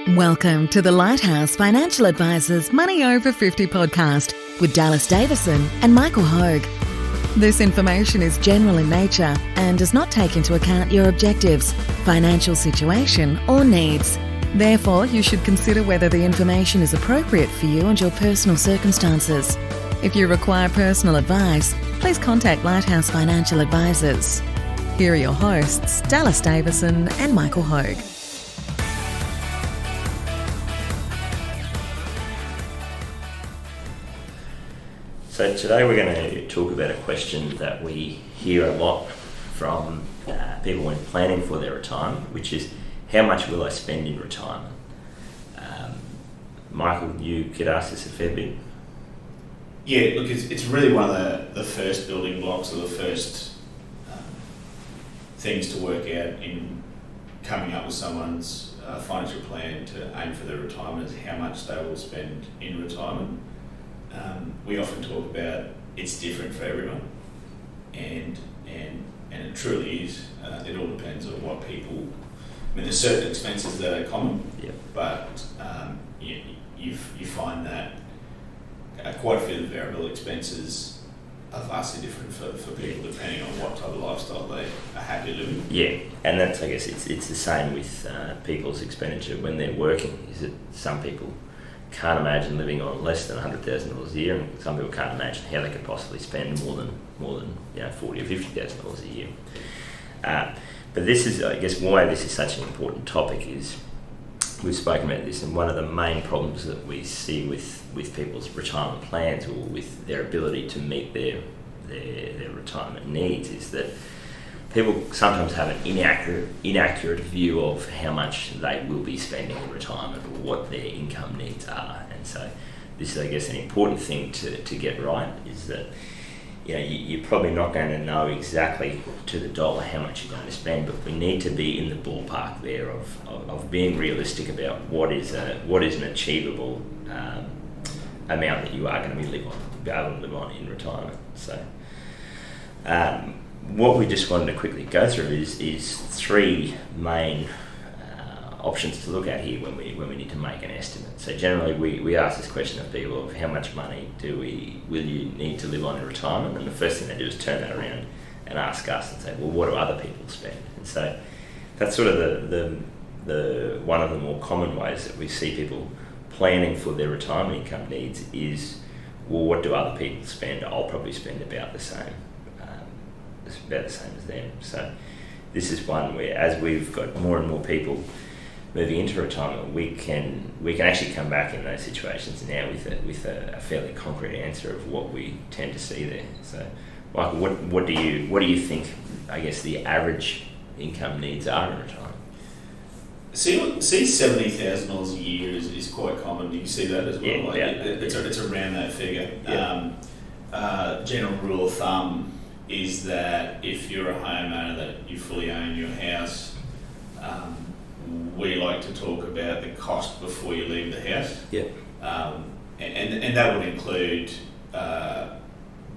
Welcome to the Lighthouse Financial Advisors Money Over 50 podcast with Dallas Davison and Michael Hogue. This information is general in nature and does not take into account your objectives, financial situation or needs. Therefore, you should consider whether the information is appropriate for you and your personal circumstances. If you require personal advice, please contact Lighthouse Financial Advisors. Here are your hosts, Dallas Davison and Michael Hogue. So today we're going to talk about a question that we hear a lot from people when planning for their retirement, which is, how much will I spend in retirement? Michael, you could ask this a fair bit. Yeah, look, it's really one of the first building blocks or the first things to work out in coming up with someone's financial plan to aim for their retirement is how much they will spend in retirement. We often talk about it's different for everyone, and it truly is. It all depends on what people. I mean, there's certain expenses that are common, Yep. but you find that quite a few of the variable expenses are vastly different for people depending on what type of lifestyle they are happy living. Yeah, and that's, I guess, it's the same with people's expenditure when they're working. Is that some people can't imagine living on less than $100,000 a year, and some people can't imagine how they could possibly spend more than $40,000 or $50,000 a year. But this is, I guess, why this is such an important topic is we've spoken about this, and one of the main problems that we see with people's retirement plans or with their ability to meet their retirement needs is that people sometimes have an inaccurate view of how much they will be spending in retirement or what their income needs are. And so this is, I guess, an important thing to get right, is that you're probably not going to know exactly to the dollar how much you're going to spend, but we need to be in the ballpark there of being realistic about what is an achievable amount that you are going to be able to live on in retirement. So what we just wanted to quickly go through is three main options to look at here when we need to make an estimate. So generally we ask this question of people of how much money will you need to live on in retirement, and the first thing they do is turn that around and ask us and say, well, what do other people spend? And so that's sort of the one of the more common ways that we see people planning for their retirement income needs is, well, what do other people spend? I'll probably spend about the same. About the same as them. So this is one where, as we've got more and more people moving into retirement, we can actually come back in those situations now with a fairly concrete answer of what we tend to see there. So, Michael, what do you think, I guess, the average income needs are in retirement? See $70,000 a year is quite common. You see that as well. Yeah, It's around that figure. Yeah. General rule of thumb is that if you're a homeowner that you fully own your house, we like to talk about the cost before you leave the house. Yeah. And that would include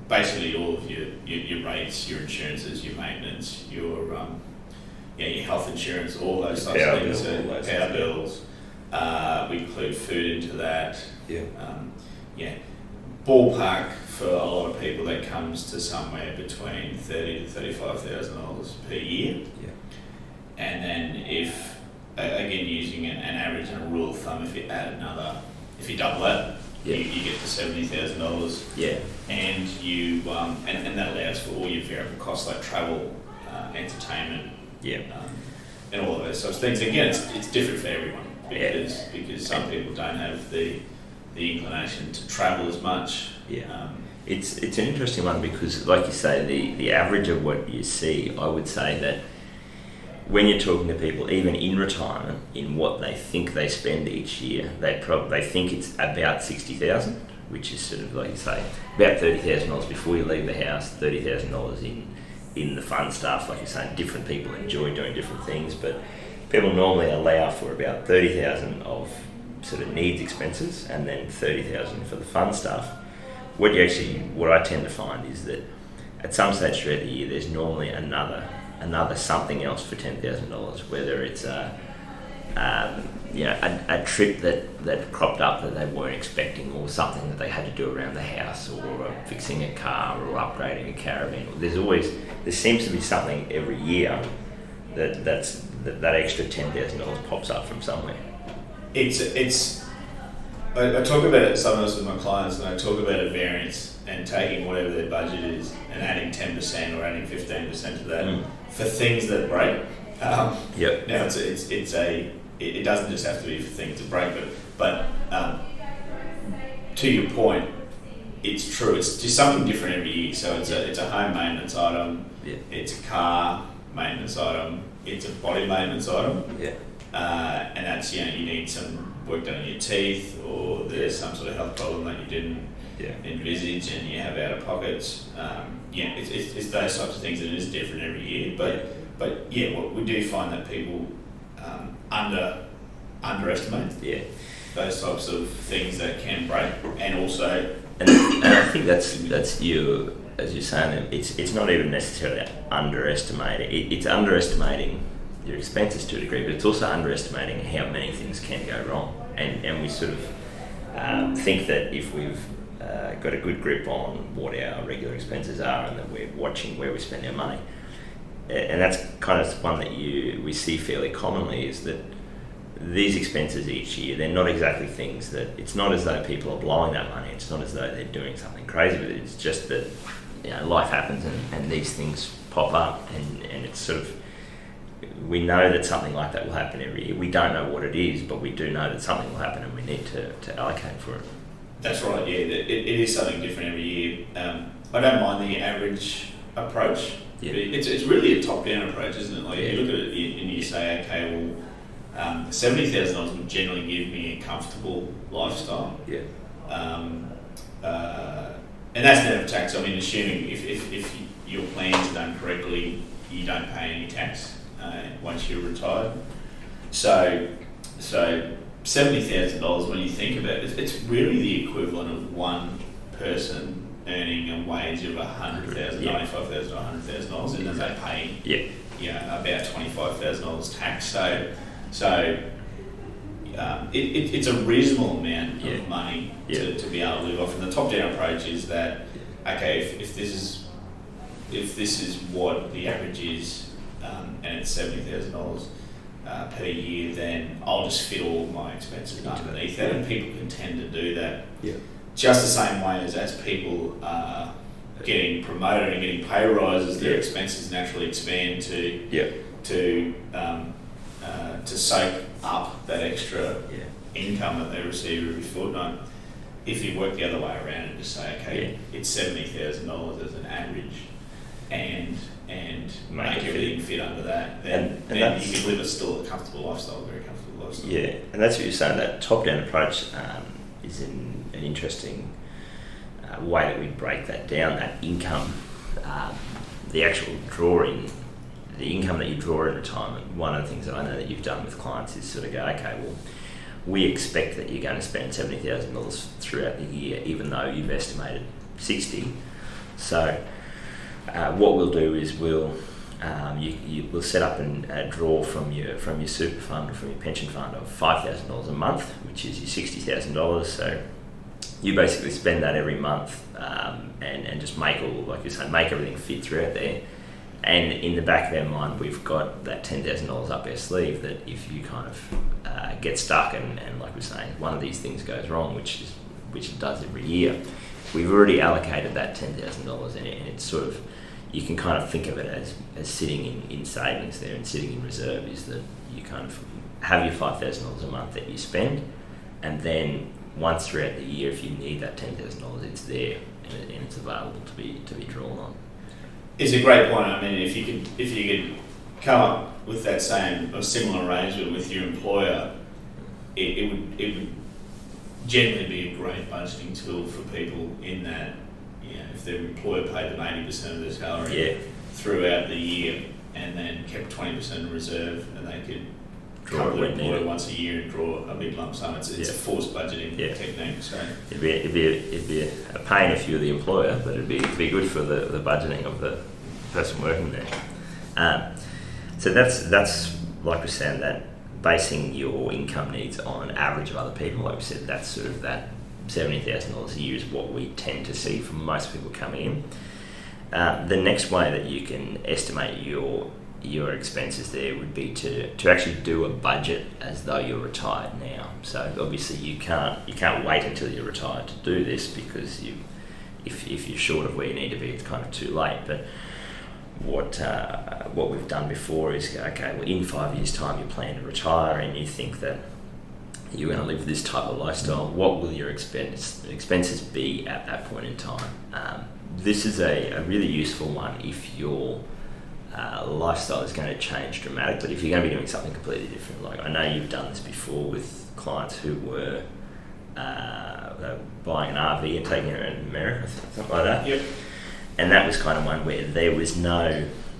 basically all of your rates, your insurances, your maintenance, your health insurance, all those sorts of things. Power bills. We include food into that. Yeah. Ballpark for a lot of people that comes to somewhere between $30,000 to $35,000 per year. Yeah. And then if, again, using an average and a rule of thumb, if you double that, yeah, you get to $70,000. Yeah. And you and that allows for all your variable costs like travel, entertainment, yeah, and all of those sorts of things. Again, it's different for everyone because some people don't have the inclination to travel as much. Yeah. It's an interesting one because, like you say, the average of what you see, I would say that when you're talking to people, even in retirement, in what they think they spend each year, they think it's about $60,000, which is sort of, like you say, about $30,000 before you leave the house, $30,000 in the fun stuff. Like you're saying, different people enjoy doing different things, but people normally allow for about $30,000 of sort of needs expenses and then $30,000 for the fun stuff. What I tend to find is that at some stage throughout the year, there's normally another something else for $10,000, whether it's a trip that cropped up that they weren't expecting, or something that they had to do around the house, or fixing a car, or upgrading a caravan. There seems to be something every year that extra $10,000 pops up from somewhere. I talk about it sometimes with my clients, and I talk about a variance and taking whatever their budget is and adding 10% or adding 15% to that for things that break. Now it doesn't just have to be for things to break, but to your point, it's true. It's just something different every year. So it's a home maintenance item. Yeah. It's a car maintenance item. It's a body maintenance item. Yeah. And that's, you need some work done on your teeth, or there's some sort of health problem that you didn't envisage and you have out of pockets. It's those types of things, and it is different every year. But we do find that people underestimate those types of things that can break, and also. And I think that's you, as you're saying. It's not even necessarily underestimating. It's underestimating your expenses to a degree, but it's also underestimating how many things can go wrong. And we sort of think that if we've got a good grip on what our regular expenses are, and that we're watching where we spend our money, and that's kind of one that we see fairly commonly, is that these expenses each year, they're not exactly things that, it's not as though people are blowing that money, it's not as though they're doing something crazy with it, it's just that life happens and these things pop up, and it's sort of, we know that something like that will happen every year. We don't know what it is, but we do know that something will happen, and we need to allocate for it. That's right, yeah. It is something different every year. I don't mind the average approach. Yeah. It's really a top-down approach, isn't it? Like, you look at it and you say, okay, well, $70,000 would generally give me a comfortable lifestyle. Yeah. And that's never tax. I mean, assuming if your plans are done correctly, you don't pay any tax once you're retired. So $70,000, when you think about it, it's really the equivalent of one person earning a wage of $100,000, $95,000 to $100,000, and then they pay about $25,000 tax. So it's a reasonable amount of money to be able to live off. And the top-down approach is that, okay, if this is what the average is, and it's $70,000 per year, then I'll just fit all my expenses underneath that, and people can tend to do that. Yeah. Just the same way as people are getting promoted and getting pay rises, their expenses naturally expand to soak up that extra income that they receive every fortnight. If you work the other way around and just say, okay, it's $70,000 as an average, and make everything fit under that, then you can live still a comfortable lifestyle, a very comfortable lifestyle. Yeah, and that's what you're saying, that top-down approach is an interesting way that we break that down, that income, the actual drawing, the income that you draw in retirement. One of the things that I know that you've done with clients is sort of go, okay, well, we expect that you're going to spend $70,000 throughout the year, even though you've estimated 60. So what we'll do is we'll set up a draw from your super fund or from your pension fund of $5,000 a month, which is your $60,000. So you basically spend that every month, and just make everything fit throughout there. And in the back of our mind, we've got that $10,000 up our sleeve, that if you kind of get stuck and like we're saying, one of these things goes wrong, which it does every year, we've already allocated that $10,000 in it, and it's sort of, you can kind of think of it as sitting in savings there, and sitting in reserve is that you kind of have your $5,000 a month that you spend, and then once throughout the year, if you need that $10,000, it's there and it's available to be drawn on. It's a great point. I mean, if you could come up with that same or similar arrangement with your employer, it would generally be a great budgeting tool for people, in that, if their employer paid them 80% of their salary throughout the year, and then kept 20% in reserve, and they could draw the employer once a year and draw a big lump sum. It's a forced budgeting technique. So it'd be a pain if you were the employer, but it'd be good for the budgeting of the person working there. So that's like we're saying, that basing your income needs on an average of other people. Like we said, that's sort of that $70,000 a year is what we tend to see from most people coming in. The next way that you can estimate your expenses there would be to actually do a budget as though you're retired now. So obviously you can't wait until you're retired to do this, because if you're short of where you need to be, it's kind of too late. But what we've done before is, okay, well, in 5 years' time you plan to retire and you think that you're going to live this type of lifestyle. What will your expenses be at that point in time? This is a really useful one if your lifestyle is going to change dramatically. If you're going to be doing something completely different, like I know you've done this before with clients who were buying an RV and taking it around America, something like that. Yep. And that was kind of one where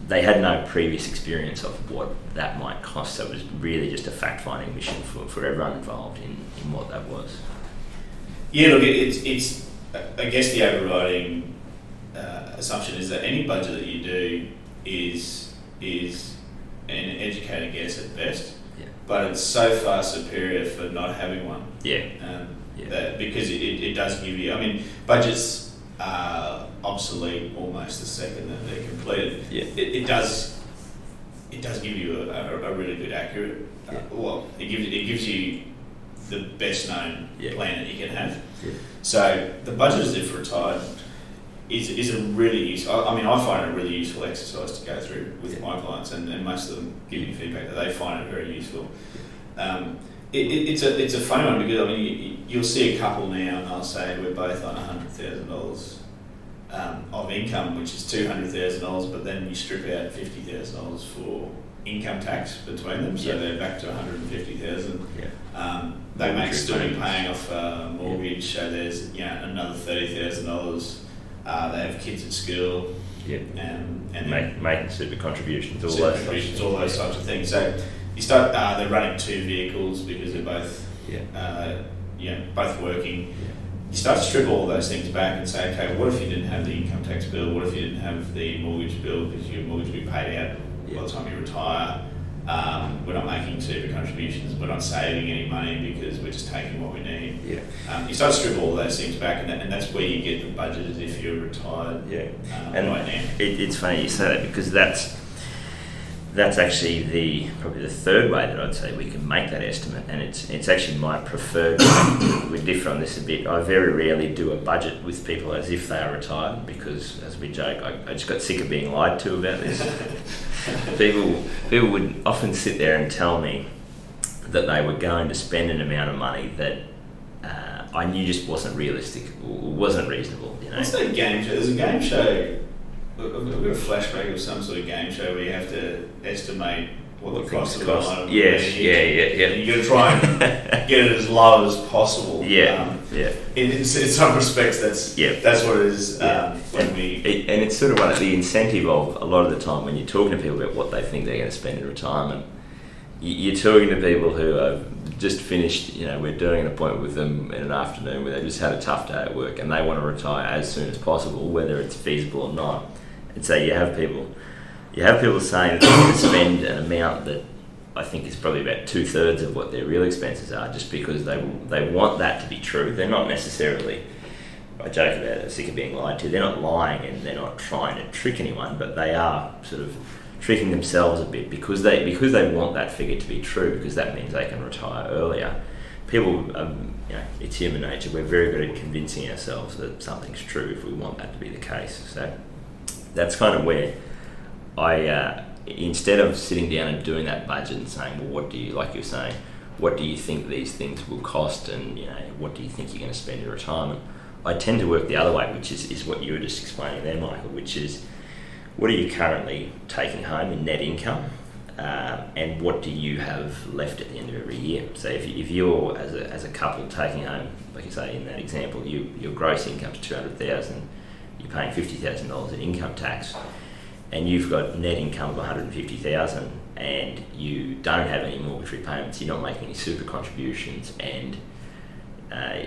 they had no previous experience of what that might cost. So it was really just a fact-finding mission for everyone involved in what that was. Yeah, look, it's I guess the overriding assumption is that any budget that you do is an educated guess at best, but it's so far superior for not having one. That because it does give you. I mean, budgets are obsolete almost the second that they're completed. It does give you a really good accurate. It gives you the best known plan that you can have. So the budget as if retired is a really useful. I mean, I find it a really useful exercise to go through with my clients, and most of them give me feedback that they find it very useful. It's a funny one, because I mean you'll see a couple now and they'll say we're both on $100,000 of income, which is $200,000, but then you strip out $50,000 for income tax between them, so they're back to $150,000. They may still be paying off a mortgage, so there's another $30,000. They have kids at school, and making super contributions, all those types of things. So you start. They're running two vehicles because they're both, both working. You start to strip all those things back and say, okay, what if you didn't have the income tax bill? What if you didn't have the mortgage bill, because your mortgage will be paid out by the time you retire? We're not making super contributions. We're not saving any money because we're just taking what we need. You start to strip all of those things back, and that's where you get the budget as if you're retired. And right now. It's funny you say that, because that's actually probably the third way that I'd say we can make that estimate, and it's actually my preferred way. We differ on this a bit. I very rarely do a budget with people as if they are retired, because, as we joke, I just got sick of being lied to about this. People would often sit there and tell me that they were going to spend an amount of money that I knew just wasn't realistic or wasn't reasonable. What's that game show? There's a game show. I've got a flashback of some sort of game show where you have to estimate what the cost of an item is. And you've got to try and get it as low as possible. In some respects, that's what it is. And it's sort of one of the incentive of a lot of the time when you're talking to people about what they think they're going to spend in retirement. You're talking to people who have just finished, we're doing an appointment with them in an afternoon where they just had a tough day at work and they want to retire as soon as possible, whether it's feasible or not. And so you have people saying that they're going to spend an amount that I think is probably about 2/3 of what their real expenses are, just because they want that to be true. They're not necessarily, I joke about it, sick of being lied to. They're not lying and they're not trying to trick anyone, but they are sort of tricking themselves a bit because they want that figure to be true, because that means they can retire earlier. People, it's human nature. We're very good at convincing ourselves that something's true if we want that to be the case. So that's kind of where I, instead of sitting down and doing that budget and saying, well, what do you, like you're saying, what do you think these things will cost, and what do you think you're going to spend in retirement, I tend to work the other way, which is what you were just explaining there, Michael, which is what are you currently taking home in net income, and what do you have left at the end of every year? So if you're, as a couple, taking home, like you say in that example, your gross income's $200,000, you're paying $50,000 in income tax, and you've got net income of $150,000, and you don't have any mortgage repayments, you're not making any super contributions, and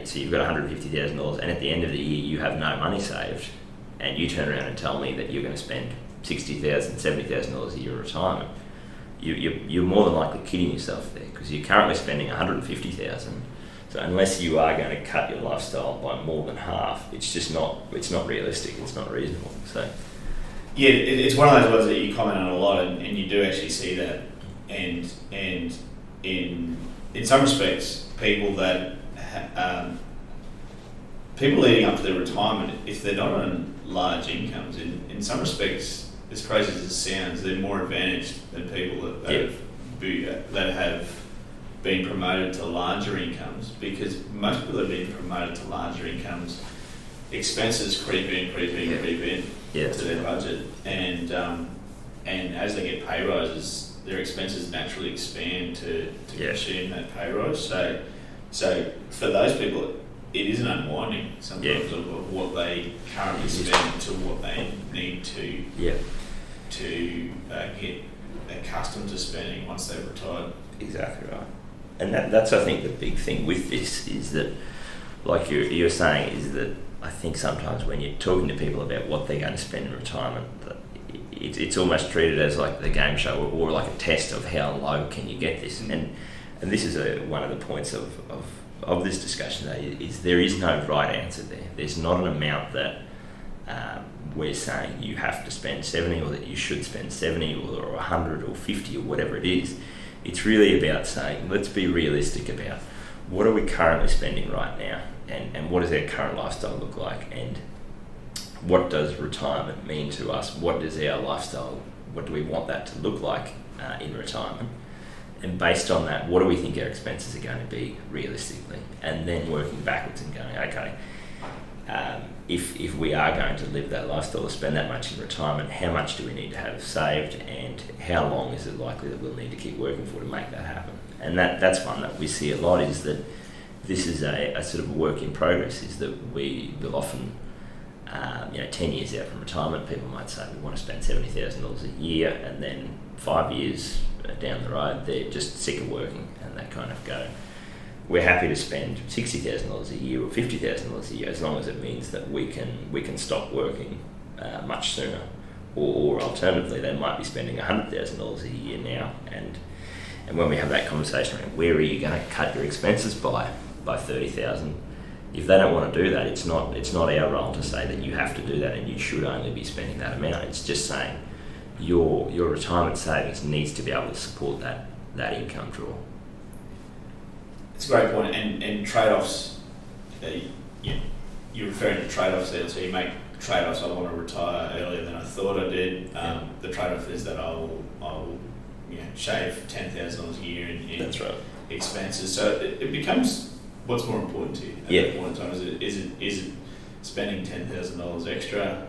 so you've got $150,000, and at the end of the year you have no money saved, and you turn around and tell me that you're going to spend $60,000, $70,000 a year in retirement. you're more than likely kidding yourself there, because you're currently spending $150,000. So unless you are going to cut your lifestyle by more than half, it's not realistic. It's not reasonable. So yeah, it's one of those ones that you comment on a lot, and you do actually see that. And in some respects, people leading up to their retirement, if they're not on large incomes, in some respects, as crazy as it sounds, they're more advantaged than people that have been promoted to larger incomes, because most people that have been promoted to larger incomes, expenses creep in to their budget, and as they get pay rises, their expenses naturally expand to consume that pay rise. So for those people, it is an unwinding sometimes of what they currently spend to what they need to get accustomed to spending once they've retired. Exactly right. And that's, I think, the big thing with this is that, like you're saying, is that I think sometimes when you're talking to people about what they're going to spend in retirement, it's almost treated as like the game show or like a test of how low can you get this. And this is one of the points of this discussion today, is there is no right answer there. There's not an amount that we're saying you have to spend 70 or that you should spend 70 or 100 or 50 or whatever it is. It's really about saying, let's be realistic about what are we currently spending right now, and what does our current lifestyle look like, and what does retirement mean to us? What does our lifestyle, what do we want that to look like in retirement? And based on that, what do we think our expenses are going to be realistically? And then working backwards and going, okay, if we are going to live that lifestyle or spend that much in retirement, how much do we need to have saved, and how long is it likely that we'll need to keep working for to make that happen? And that's one that we see a lot, is that this is a sort of a work in progress, is that we will often, 10 years out from retirement, people might say we want to spend $70,000 a year, and then 5 years down the road, they're just sick of working and they kind of go, we're happy to spend $60,000 a year or $50,000 a year, as long as it means that we can stop working much sooner. Or alternatively, they might be spending $100,000 a year now, and when we have that conversation around where are you going to cut your expenses by $30,000, if they don't want to do that, it's not our role to say that you have to do that and you should only be spending that amount. It's just saying your retirement savings needs to be able to support that income draw. It's a great point, and trade-offs. You're referring to trade-offs there, so you make trade-offs. I want to retire earlier than I thought I did. The trade-off is that I'll shave $10,000 a year in That's right. expenses. So it becomes what's more important to you at that point in time. Is it spending $10,000 extra,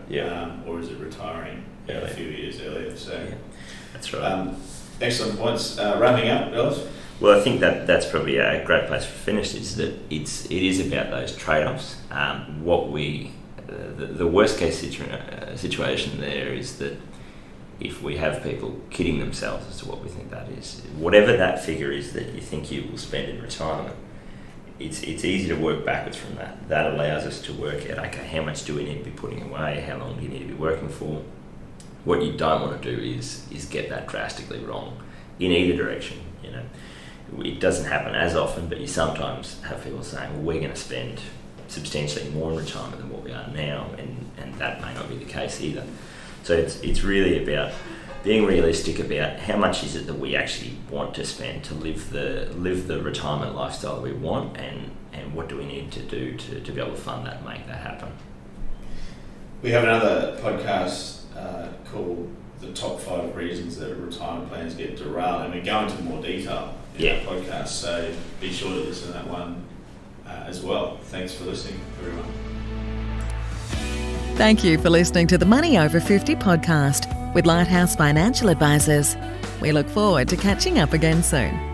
or is it retiring a few years earlier? So that's right. Excellent points. Wrapping up, Dallas. Well, I think that's probably a great place to finish, is that it is about those trade-offs. The worst case situation there is that if we have people kidding themselves as to what we think that is, whatever that figure is that you think you will spend in retirement, it's easy to work backwards from that. That allows us to work out, okay, how much do we need to be putting away? How long do you need to be working for? What you don't want to do is get that drastically wrong in either direction. It doesn't happen as often, but you sometimes have people saying, well, we're going to spend substantially more in retirement than what we are now, and that may not be the case either. So it's really about being realistic about how much is it that we actually want to spend to live the retirement lifestyle we want, and what do we need to do to be able to fund that and make that happen. We have another podcast called The Top 5 Reasons That Retirement Plans Get Derailed, and we go into more detail in that podcast, so be sure to listen to that one as well. Thanks for listening, everyone. Thank you for listening to the Money Over 50 podcast with Lighthouse Financial Advisors. We look forward to catching up again soon.